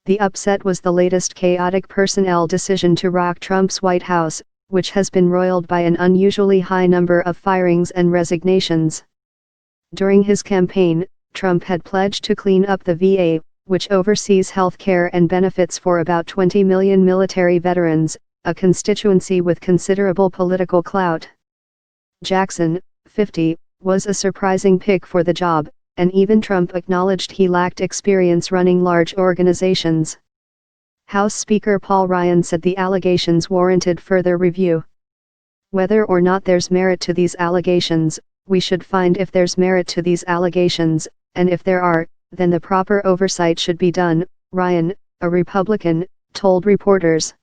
The upset was the latest chaotic personnel decision to rock Trump's White House, which has been roiled by an unusually high number of firings and resignations. During his campaign, Trump had pledged to clean up the VA, which oversees health care and benefits for about 20 million military veterans, a constituency with considerable political clout. Jackson, 50, was a surprising pick for the job, and even Trump acknowledged he lacked experience running large organizations. House Speaker Paul Ryan said the allegations warranted further review. Whether or not there's merit to these allegations, we should find if there's merit to these allegations, and if there are, then the proper oversight should be done, Ryan, a Republican, told reporters.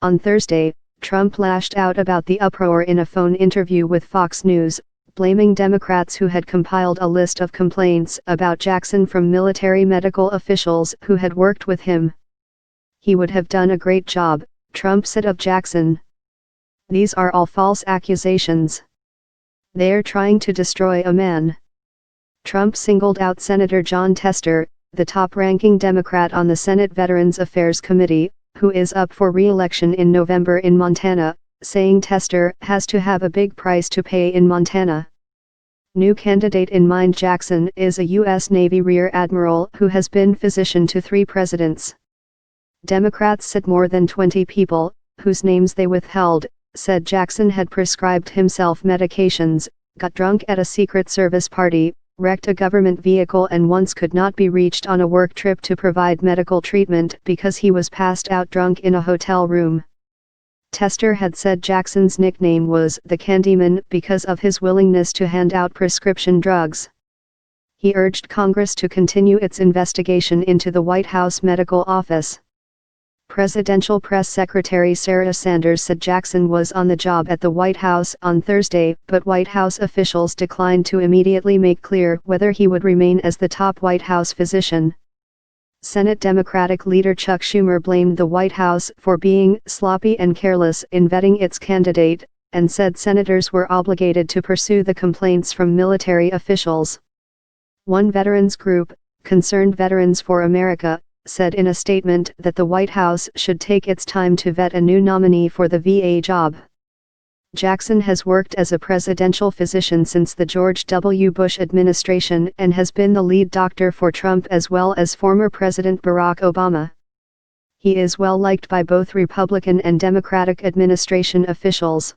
On Thursday, Trump lashed out about the uproar in a phone interview with Fox News, blaming Democrats who had compiled a list of complaints about Jackson from military medical officials who had worked with him. He would have done a great job, Trump said of Jackson. These are all false accusations. They're trying to destroy a man. Trump singled out Senator Jon Tester, the top-ranking Democrat on the Senate Veterans Affairs Committee, who is up for re-election in November in Montana, saying Tester has to have a big price to pay in Montana. New candidate in mind: Jackson is a U.S. Navy Rear Admiral who has been physician to 3 presidents. Democrats said more than 20 people, whose names they withheld, said Jackson had prescribed himself medications, got drunk at a Secret Service party, wrecked a government vehicle, and once could not be reached on a work trip to provide medical treatment because he was passed out drunk in a hotel room. Tester had said Jackson's nickname was the Candyman because of his willingness to hand out prescription drugs. He urged Congress to continue its investigation into the White House medical office. Presidential Press Secretary Sarah Sanders said Jackson was on the job at the White House on Thursday, but White House officials declined to immediately make clear whether he would remain as the top White House physician. Senate Democratic leader Chuck Schumer blamed the White House for being sloppy and careless in vetting its candidate, and said senators were obligated to pursue the complaints from military officials. One veterans group, Concerned Veterans for America, said in a statement that the White House should take its time to vet a new nominee for the VA job. Jackson has worked as a presidential physician since the George W. Bush administration and has been the lead doctor for Trump as well as former President Barack Obama. He is well liked by both Republican and Democratic administration officials.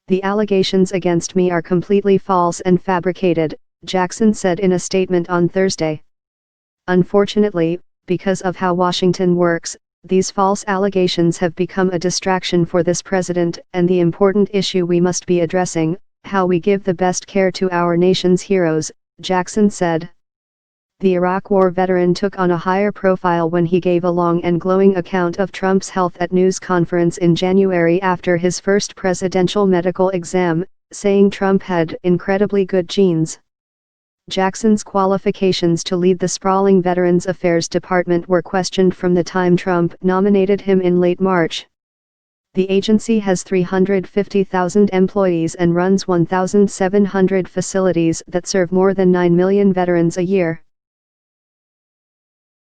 The allegations against me are completely false and fabricated, Jackson said in a statement on Thursday. Unfortunately, because of how Washington works, these false allegations have become a distraction for this president and the important issue we must be addressing, how we give the best care to our nation's heroes, Jackson said. The Iraq War veteran took on a higher profile when he gave a long and glowing account of Trump's health at news conference in January after his first presidential medical exam, saying Trump had incredibly good genes. Jackson's qualifications to lead the sprawling Veterans Affairs Department were questioned from the time Trump nominated him in late March. The agency has 350,000 employees and runs 1,700 facilities that serve more than 9 million veterans a year.